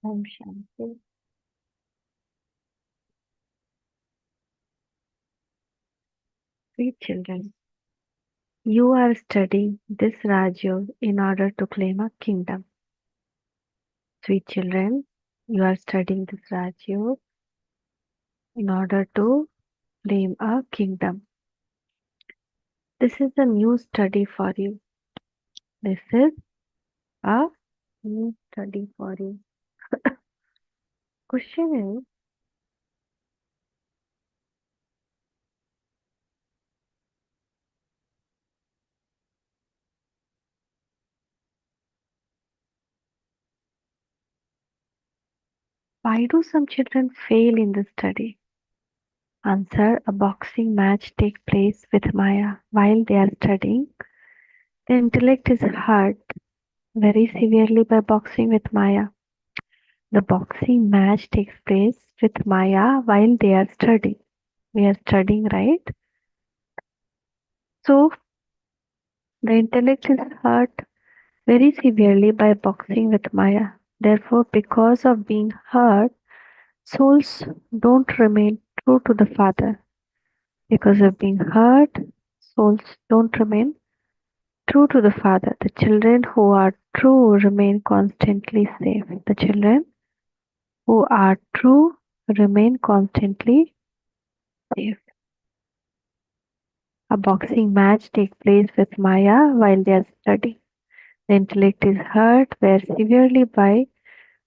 Om Shanti. Sweet children, you are studying this Rajyog in order to claim a kingdom. Sweet children, you are studying this Rajyog in order to claim a kingdom. This is a new study for you. This is a new study for you. Question is, why do some children fail in the study? Answer, a boxing match takes place with Maya while they are studying. The intellect is hurt very severely by boxing with Maya. The boxing match takes place with Maya while they are studying. We are studying, right? So the intellect is hurt very severely by boxing with Maya. Therefore, because of being hurt, souls don't remain true to the Father. Because of being hurt, souls don't remain true to the Father. The children who are true remain constantly safe. The children who are true remain constantly safe. A boxing match takes place with Maya while they are studying. The intellect is hurt very severely by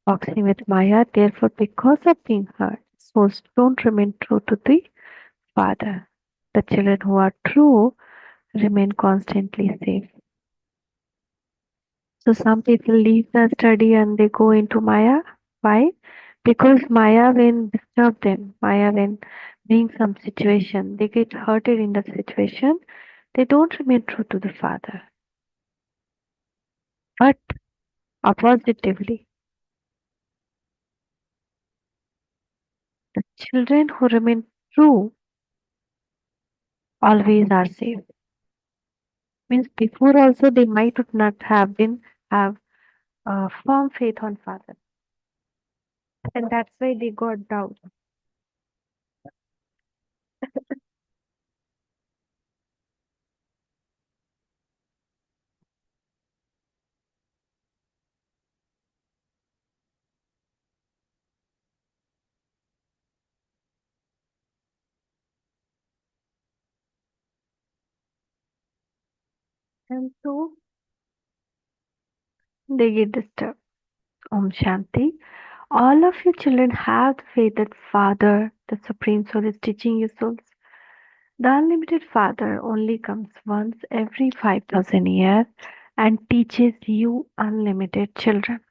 boxing with Maya. Therefore, because of being hurt, souls don't remain true to the Father. The children who are true remain constantly safe. So some people leave the study and they go into Maya. Why? Because Maya will disturb them. Maya will bring some situation. They get hurted in that situation. They don't remain true to the Father. But oppositively, the children who remain true always are safe. Means before also they might not have been have a firm faith on Father. And that's why they got doubt. And so they get disturbed. Om Shanti. All of you children have the faith that Father, the Supreme Soul, is teaching you souls. The Unlimited Father only comes once every 5,000 years and teaches you unlimited children.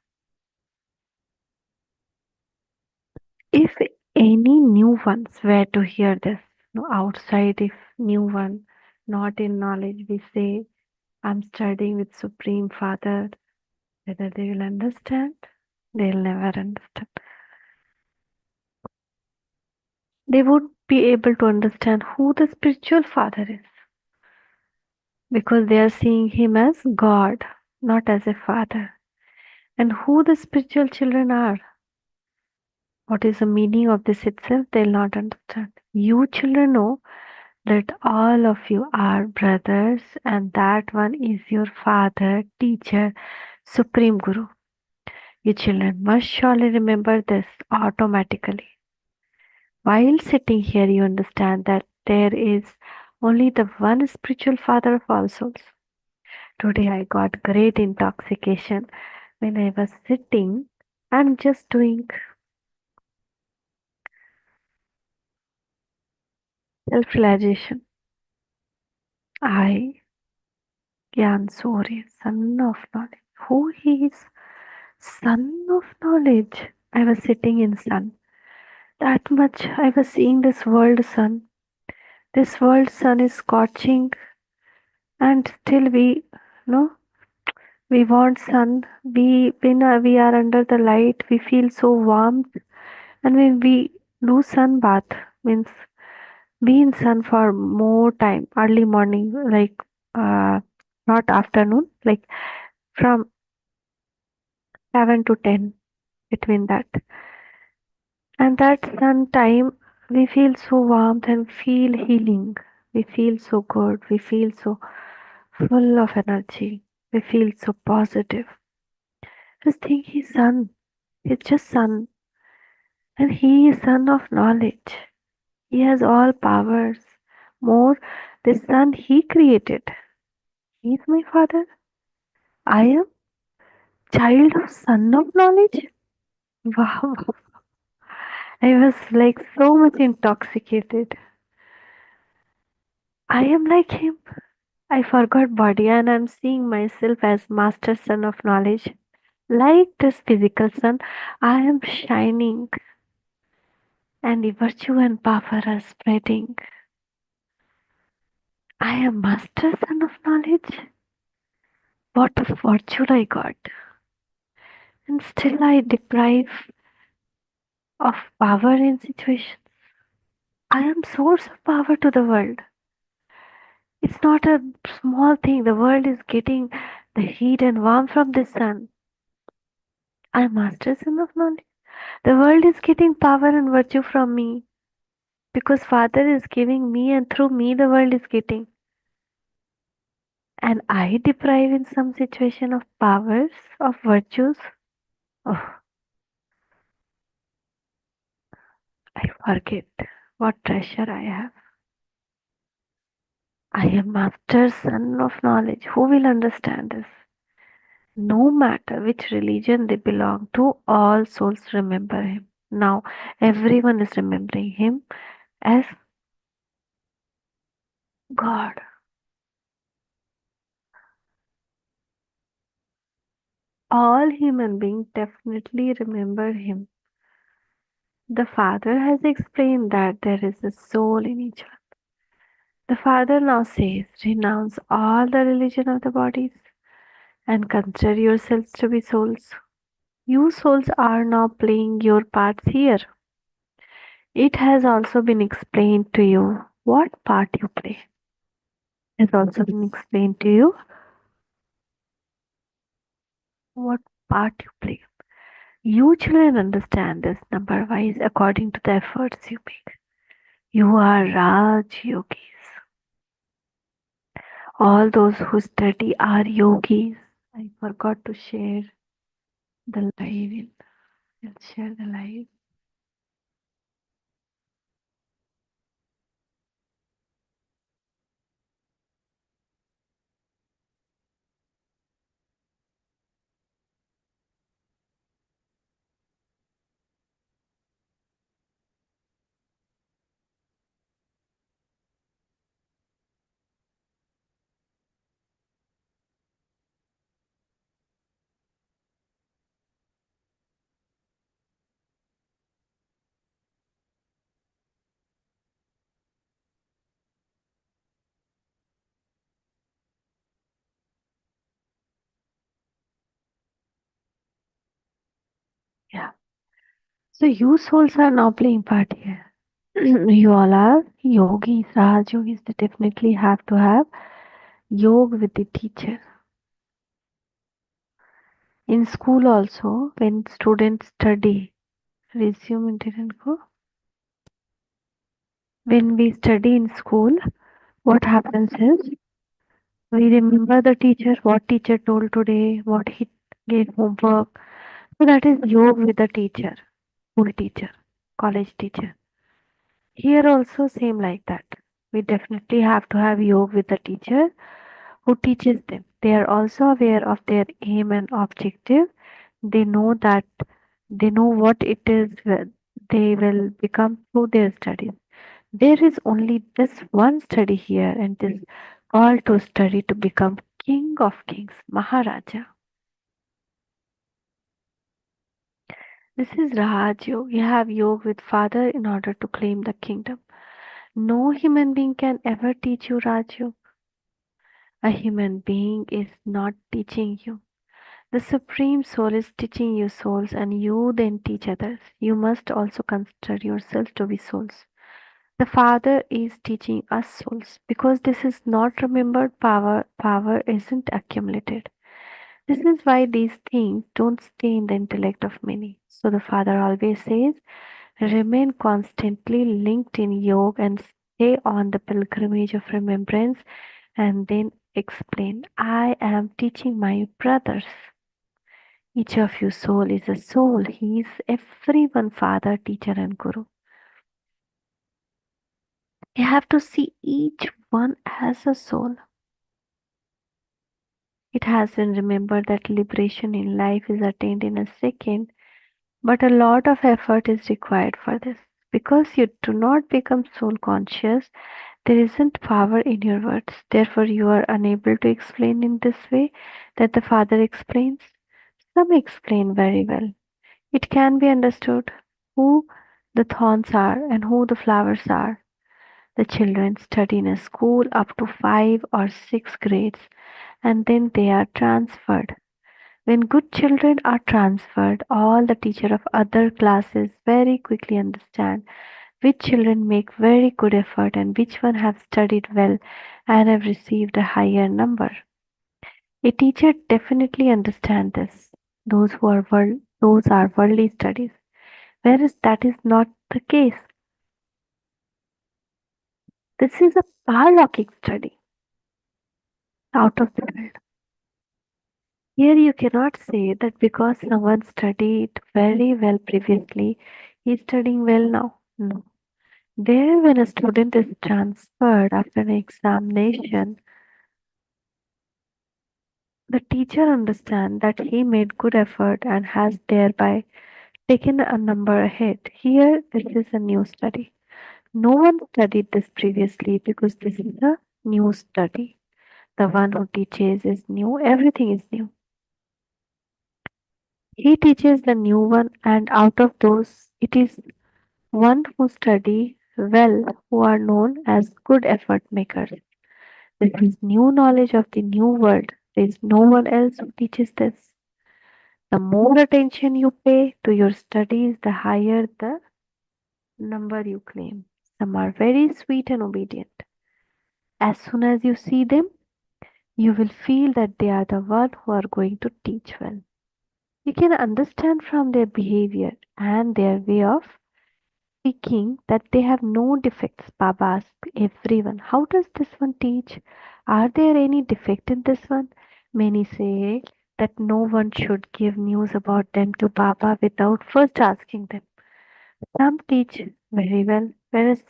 If any new ones were to hear this, no, outside, if new one, not in knowledge, we say, I'm studying with Supreme Father, whether they will understand, they'll never understand. They would be able to understand who the spiritual father is because they are seeing him as God, not as a father. And who the spiritual children are, what is the meaning of this itself, they'll not understand. You children know that all of you are brothers and that one is your father, teacher, supreme guru. You children must surely remember this automatically. While sitting here, you understand that there is only the one spiritual father of all souls. Today I got great intoxication when I was sitting and just doing self-realization. I, Gyan Surya, son of knowledge. Who he is? Son of knowledge. I was sitting in sun. That much I was seeing this world sun. This world sun is scorching and still we no we want sun. We are under the light, we feel so warm. And when we do sun bath means be in sun for more time, early morning, like uh, not afternoon, like from 7 to 10. between that. And that sun time, we feel so warmth and feel healing. We feel so good. We feel so full of energy. We feel so positive. Just think he's sun. He's just sun. And he is son of knowledge. He has all powers. More, the sun he created. He is my father. I am child of son of knowledge. Wow. I was like so much intoxicated. I am like him. I forgot body and I'm seeing myself as master son of knowledge. Like this physical sun, I am shining and the virtue and power are spreading. I am master son of knowledge. What a fortune I got. And still I deprive of power in situations. I am source of power to the world. It's not a small thing. The world is getting the heat and warmth from the sun. I am master son of knowledge. The world is getting power and virtue from me because Father is giving me, and through me, the world is getting. And I deprive in some situation of powers, of virtues. Oh, I forget what treasure I have. I am master son of knowledge. Who will understand this? No matter which religion they belong to, all souls remember him. Now everyone is remembering him as God. All human beings definitely remember him. The Father has explained that there is a soul in each one. The Father now says, renounce all the religion of the bodies and consider yourselves to be souls. You souls are now playing your parts here. It has also been explained to you what part you play. Has also been explained to you what part you play. You children understand this number wise according to the efforts you make. You are Raj Yogis. All those who study are yogis. I forgot to share the live. I'll share the live. Yeah. So you souls are now playing part here. You all are yogis, Raj yogis. They definitely have to have yoga with the teacher. In school also, when students study, resume it didn't go. When we study in school, what happens is we remember the teacher, what teacher told today, what he gave homework. So that is yoga with the teacher, school teacher, college teacher. Here also same like that. We definitely have to have yoga with the teacher who teaches them. They are also aware of their aim and objective. They know that they know what it is they will become through their studies. There is only this one study here, and it is called to study to become King of Kings, Maharaja. This is Raj Yoga. You have yoga with Father in order to claim the kingdom. No human being can ever teach you Raj Yoga. A human being is not teaching you. The Supreme Soul is teaching you souls, and you then teach others. You must also consider yourself to be souls. The Father is teaching us souls because this is not remembered power. Power isn't accumulated. This is why these things don't stay in the intellect of many. So the Father always says, remain constantly linked in yoga and stay on the pilgrimage of remembrance and then explain, I am teaching my brothers. Each of you soul is a soul. He is everyone father, teacher and guru. You have to see each one as a soul. It has been remembered that liberation in life is attained in a second, but a lot of effort is required for this. Because you do not become soul conscious, there isn't power in your words. Therefore, you are unable to explain in this way that the Father explains. Some explain very well. It can be understood who the thorns are and who the flowers are. The children study in a school up to 5 or 6 grades and then they are transferred. When good children are transferred, all the teacher of other classes very quickly understand which children make very good effort and which one have studied well and have received a higher number. A teacher definitely understands this. Those are worldly studies, whereas that is not the case. This is a paralaukic study out of the world. Here you cannot say that because someone studied very well previously, he is studying well now. No. There, when a student is transferred after an examination, the teacher understands that he made good effort and has thereby taken a number ahead. Here, this is a new study. No one studied this previously because this is a new study. The one who teaches is new, everything is new. He teaches the new one, and out of those, it is one who study well who are known as good effort makers. This is new knowledge of the new world. There is no one else who teaches this. The more attention you pay to your studies, the higher the number you claim. Some are very sweet and obedient. As soon as you see them, you will feel that they are the one who are going to teach well. You can understand from their behavior and their way of speaking that they have no defects. Baba asked everyone, how does this one teach? Are there any defect in this one? Many say that no one should give news about them to Baba without first asking them. Some teach very well, whereas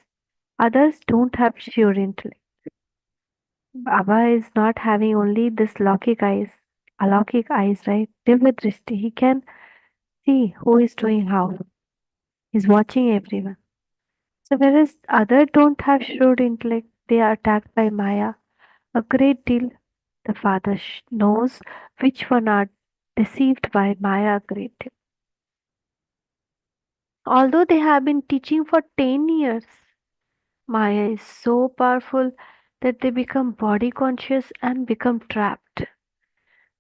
others don't have sure intellect. Baba is not having only this alaukic eyes, right? Divya Drishti. He can see who is doing how. He's watching everyone. So whereas others don't have shrewd intellect, they are attacked by Maya a great deal. The father knows which one are deceived by Maya a great deal. Although they have been teaching for 10 years, Maya is so powerful that they become body conscious and become trapped.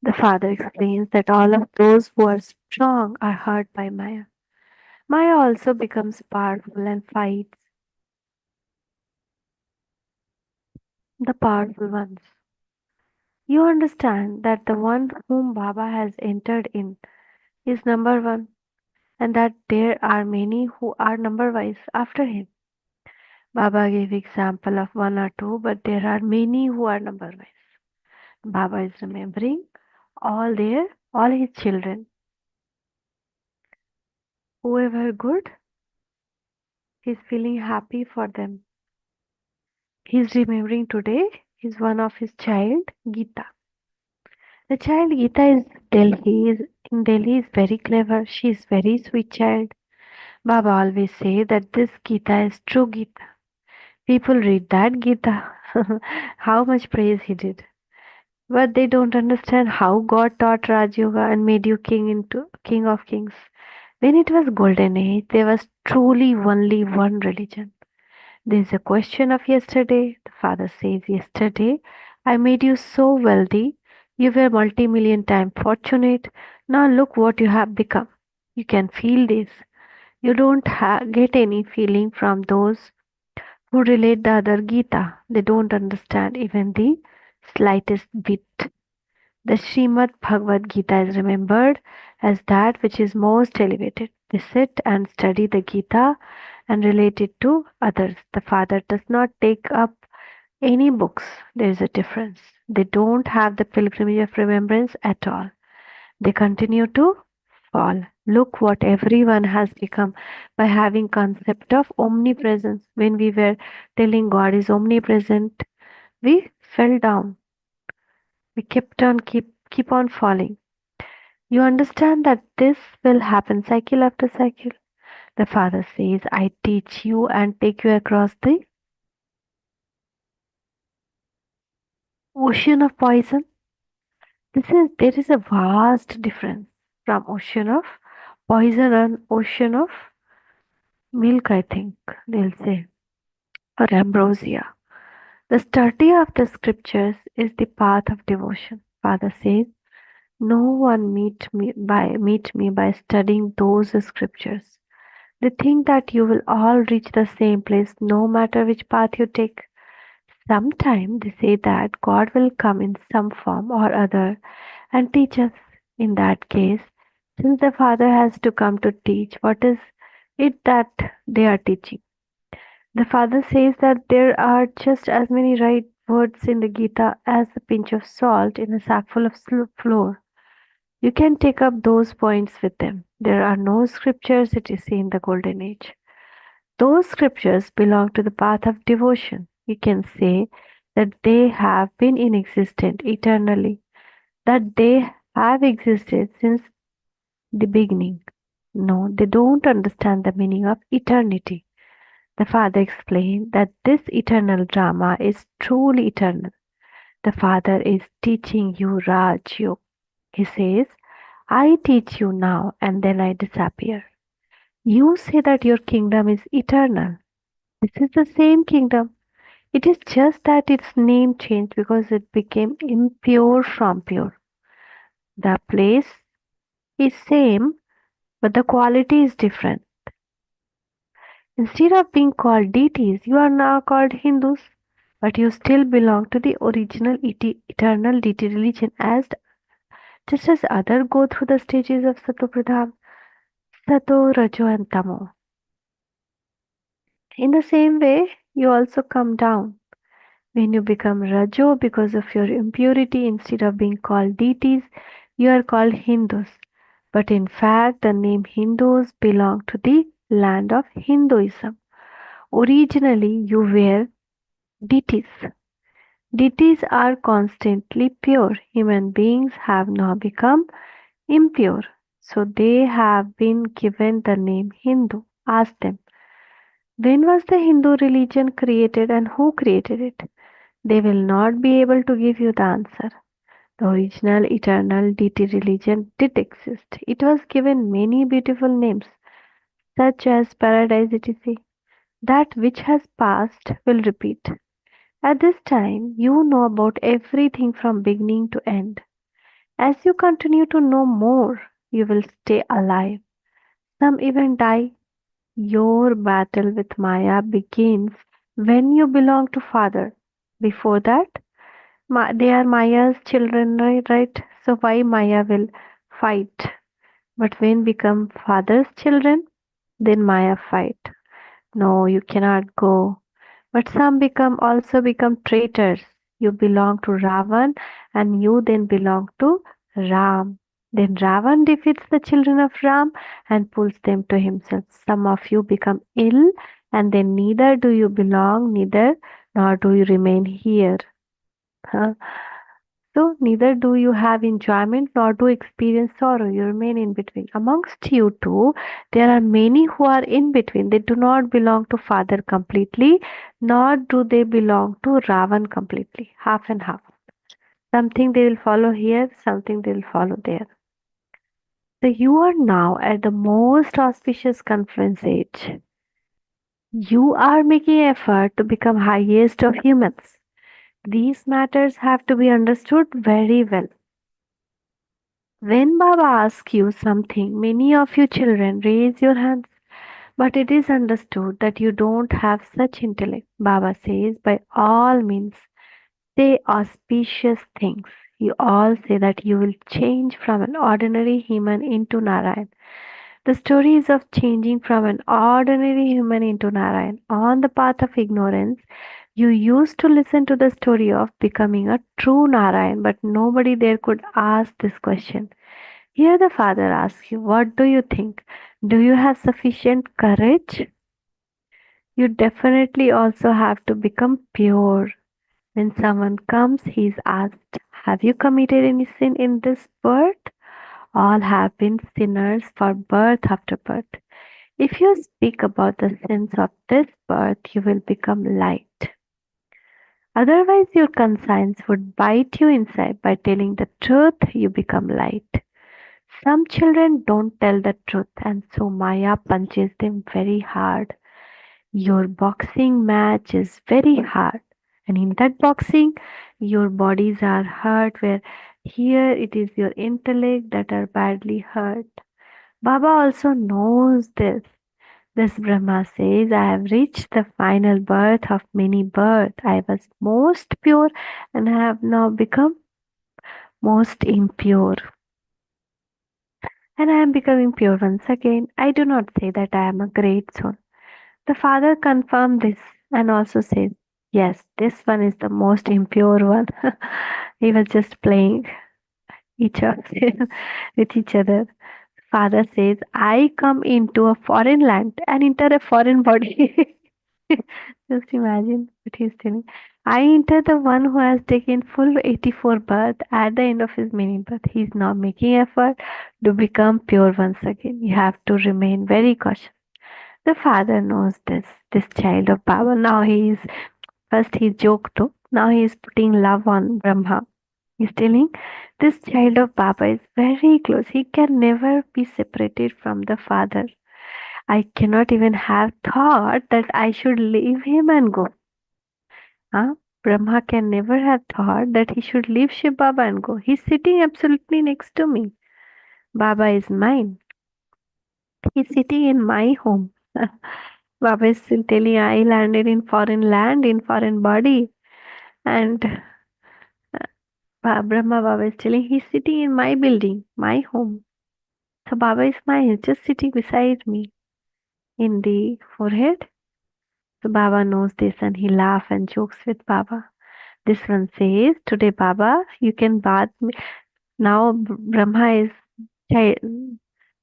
The father explains that all of those who are strong are hurt by Maya. Maya also becomes powerful and fights the powerful ones. You understand that the one whom Baba has entered in is number one, and that there are many who are number wise after him. Baba gave example of one or two, but there are many who are number wise. Baba is remembering all his children. Whoever good, he's feeling happy for them. He's remembering today is one of his child, Gita. The child Gita is in Delhi is very clever. She is very sweet child. Baba always say that this Gita is true Gita. People read that Gita. How much praise he did. But they don't understand how God taught Raj Yoga and made you king of kings. When it was golden age, there was truly only one religion. There is a question of yesterday. The father says, yesterday I made you so wealthy. You were multi-million time fortunate. Now look what you have become. You can feel this. You don't get any feeling from those who relate the other Gita. They don't understand even the slightest bit. The Srimad Bhagavad Gita is remembered as that which is most elevated. They sit and study the Gita and relate it to others. The father does not take up any books. There is a difference. They don't have the pilgrimage of remembrance at all. They continue to fall. Look what everyone has become by having concept of omnipresence. When we were telling God is omnipresent, we fell down. We keep on falling. You understand that this will happen cycle after cycle. The father says, I teach you and take you across the ocean of poison. There is a vast difference from ocean of poison and ocean of milk, I think they'll say, or ambrosia. The study of the scriptures is the path of devotion. Father says, no one meet me by studying those scriptures. They think that you will all reach the same place no matter which path you take. Sometimes they say that God will come in some form or other and teach us. In that case, since the Father has to come to teach, what is it that they are teaching? The Father says that there are just as many right words in the Gita as a pinch of salt in a sackful of flour. You can take up those points with them. There are no scriptures, it is in the golden age. Those scriptures belong to the path of devotion. You can say that they have been in existence eternally, that they have existed since the beginning. No, they don't understand the meaning of eternity. The Father explained that this eternal drama is truly eternal. The Father is teaching you Raj Yoga. He says, I teach you now and then I disappear. You say that your kingdom is eternal. This is the same kingdom. It is just that its name changed because it became impure from pure. The place is same, but the quality is different. Instead of being called deities, you are now called Hindus, but you still belong to the original eternal deity religion just as others go through the stages of Satopradhan, Sato, Rajo and Tamo. In the same way, you also come down. When you become Rajo because of your impurity, instead of being called deities, you are called Hindus. But in fact, the name Hindus belong to the land of Hinduism. Originally, you were deities. Deities are constantly pure. Human beings have now become impure. So they have been given the name Hindu. Ask them, when was the Hindu religion created and who created it? They will not be able to give you the answer. The original eternal deity religion did exist. It was given many beautiful names, such as paradise etc. That which has passed will repeat. At this time, you know about everything from beginning to end. As you continue to know more, you will stay alive. Some even die. Your battle with Maya begins when you belong to Father. Before that, they are Maya's children, right? So why Maya will fight? But when become Father's children, then Maya fight. No, you cannot go. But some become traitors. You belong to Ravan and you then belong to Ram. Then Ravan defeats the children of Ram and pulls them to himself. Some of you become ill and then neither do you belong, neither nor do you remain here. Huh? So neither do you have enjoyment nor do experience sorrow. You remain in between. Amongst you two, there are many who are in between. They do not belong to Father completely, nor do they belong to Ravan completely. Half and half. Something they will follow here, something they will follow there. So you are now at the most auspicious confluence age. You are making effort to become highest of humans. These matters have to be understood very well. When Baba asks you something, many of you children raise your hands, but it is understood that you don't have such intellect. Baba says, by all means, say auspicious things. You all say that you will change from an ordinary human into Narayan. The story is of changing from an ordinary human into Narayan. On the path of ignorance, you used to listen to the story of becoming a true Narayan, but nobody there could ask this question. Here the father asks you, what do you think? Do you have sufficient courage? You definitely also have to become pure. When someone comes, he is asked, have you committed any sin in this birth? All have been sinners for birth after birth. If you speak about the sins of this birth, you will become light. Otherwise, your conscience would bite you inside. By telling the truth, you become light. Some children don't tell the truth, and so Maya punches them very hard. Your boxing match is very hard, and in that boxing, your bodies are hurt, where here it is your intellect that are badly hurt. Baba also knows this. This Brahma says, I have reached the final birth of many births. I was most pure and have now become most impure. And I am becoming pure once again. I do not say that I am a great soul. The father confirmed this and also says, yes, this one is the most impure one. He was just playing each other with each other. Father says, I come into a foreign land and enter a foreign body. Just imagine what he's telling. I enter the one who has taken full 84 birth at the end of his mini birth. He is now making effort to become pure once again. You have to remain very cautious. The father knows this child of Baba. Now he is, first he joked to, now he is putting love on Brahma. He's telling this child of Baba is very close. He can never be separated from the father. I cannot even have thought that I should leave him and go. Huh? Brahma can never have thought that he should leave Shiv Baba and go. He's sitting absolutely next to me. Baba is mine. He's sitting in my home. Baba is still telling I landed in foreign land, in foreign body. And Brahma Baba is telling he's sitting in my building, my home. So Baba is mine. He's just sitting beside me in the forehead. So Baba knows this and he laughs and jokes with Baba. This one says, today Baba, you can bath me. Now Brahma is child.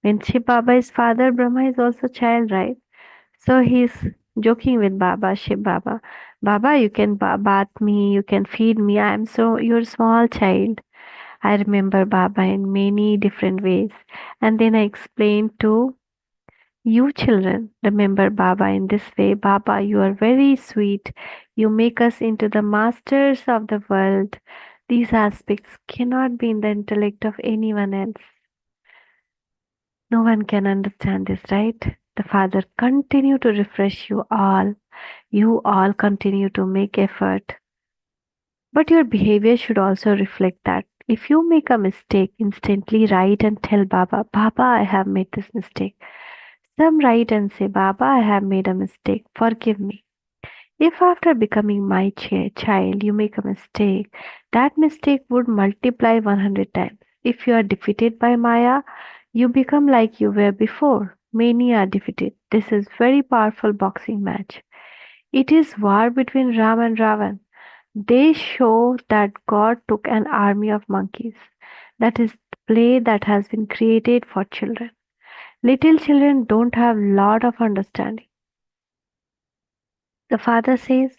When Shiv Baba is father, Brahma is also child, right? So he's joking with Baba, Shiv Baba. Baba, you can bath me, you can feed me. I am so, you're small child. I remember Baba in many different ways. And then I explained to you children, remember Baba in this way. Baba, you are very sweet. You make us into the masters of the world. These aspects cannot be in the intellect of anyone else. No one can understand this, right? The Father continue to refresh you all. You all continue to make effort. But your behavior should also reflect that. If you make a mistake, instantly write and tell Baba, Baba, I have made this mistake. Some write and say, Baba, I have made a mistake. Forgive me. If after becoming my child you make a mistake, that mistake would multiply 100 times. If you are defeated by Maya, you become like you were before. Many are defeated. This is very powerful boxing match. It is war between Ram and Ravan. They show that God took an army of monkeys. That is play that has been created for children. Little children don't have lot of understanding. The father says,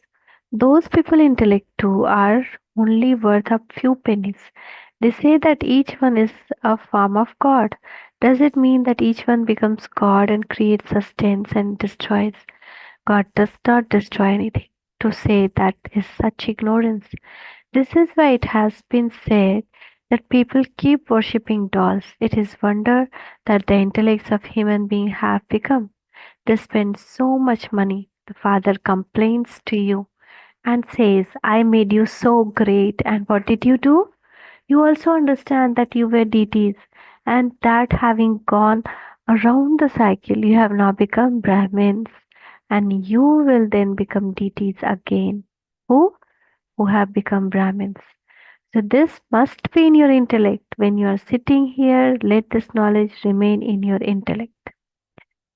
those people intellect too are only worth a few pennies. They say that each one is a form of God. Does it mean that each one becomes God and creates, sustains, and destroys? God does not destroy anything. To say that is such ignorance. This is why it has been said that people keep worshipping dolls. It is wonder that the intellects of human beings have become. They spend so much money. The father complains to you and says, I made you so great. And what did you do? You also understand that you were deities, and that having gone around the cycle, you have now become Brahmins, and you will then become deities again. Who? Who have become Brahmins. So this must be in your intellect. When you are sitting here, let this knowledge remain in your intellect.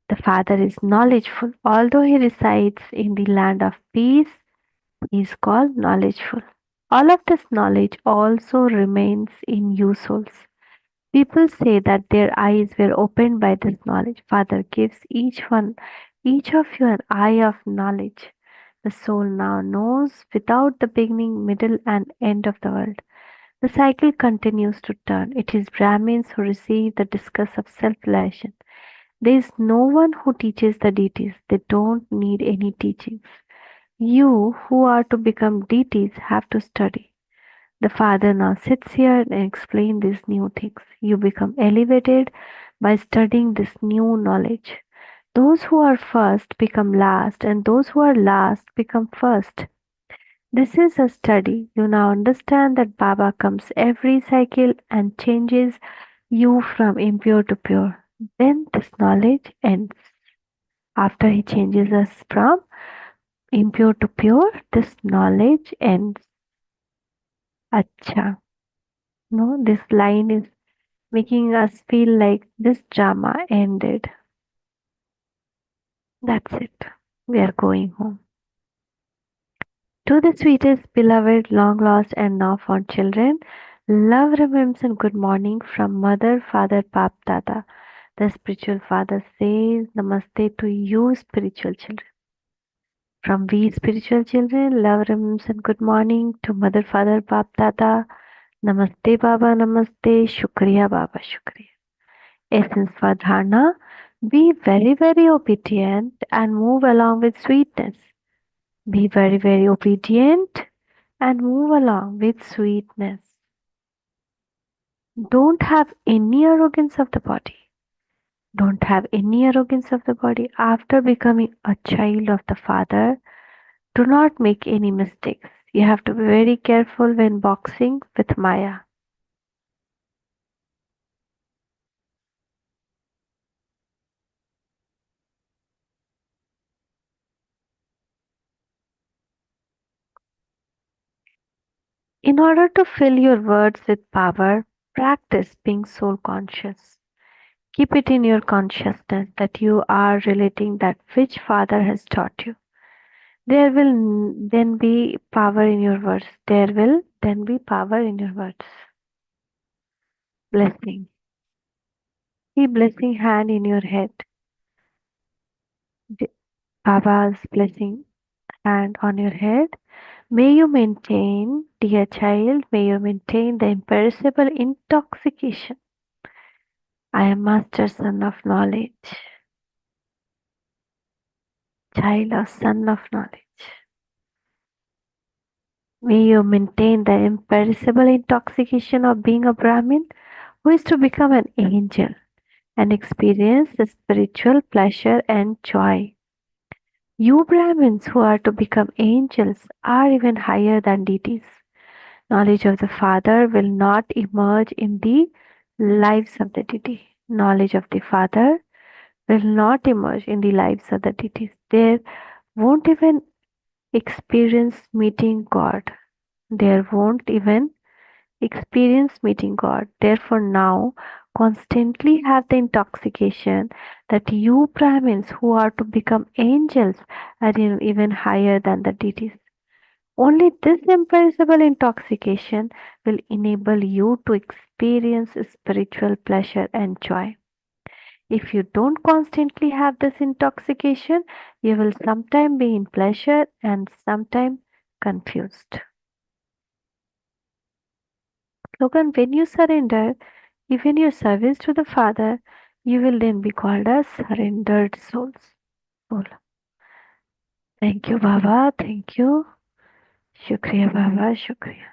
The Father is knowledgeful. Although he resides in the land of peace, he is called knowledgeful. All of this knowledge also remains in you souls. People say that their eyes were opened by this knowledge. Father gives each of you an eye of knowledge. The soul now knows without the beginning, middle, and end of the world. The cycle continues to turn. It is Brahmins who receive the discuss of self-realization. There is no one who teaches the deities. They don't need any teachings. You who are to become deities have to study. The Father now sits here and explains these new things. You become elevated by studying this new knowledge. Those who are first become last, and those who are last become first. This is a study. You now understand that Baba comes every cycle and changes you from impure to pure. Then this knowledge ends. After he changes us from impure to pure, this knowledge ends. Acha. No, this line is making us feel like this drama ended. That's it. We are going home. To the sweetest, beloved, long lost, and now found children, love, remembrance, and good morning from Mother, Father, Pap, Dada. The spiritual father says, Namaste to you, spiritual children. From we, spiritual children, love, remembrance, and good morning to Mother, Father, Pap, Dada. Namaste, Baba, Namaste, Shukriya, Baba, Shukriya. Essence for dharana, be very, very obedient and move along with sweetness. Be very, very obedient and move along with sweetness. Don't have any arrogance of the body. Don't have any arrogance of the body. After becoming a child of the Father, do not make any mistakes. You have to be very careful when boxing with Maya. In order to fill your words with power, practice being soul conscious. Keep it in your consciousness that you are relating that which Father has taught you. There will then be power in your words. There will then be power in your words. Blessing. Keep blessing hand in your head. Baba's blessing hand on your head. May you maintain, dear child, may you maintain the imperishable intoxication. I am master son of knowledge. Child of son of knowledge. May you maintain the imperishable intoxication of being a Brahmin who is to become an angel and experience the spiritual pleasure and joy. You Brahmins who are to become angels are even higher than deities. Knowledge of the Father will not emerge in the lives of the deity. Knowledge of the Father will not emerge in the lives of the deities. They won't even experience meeting God. They won't even experience meeting God. Therefore, now constantly have the intoxication that you Brahmins who are to become angels are even higher than the deities. Only this imperishable intoxication will enable you to experience spiritual pleasure and joy. If you don't constantly have this intoxication, you will sometime be in pleasure and sometime confused. Slogan, when you surrender, even your service to the Father, you will then be called as surrendered souls. Soul. Thank you, Baba. Thank you. Shukriya, Baba. Shukriya.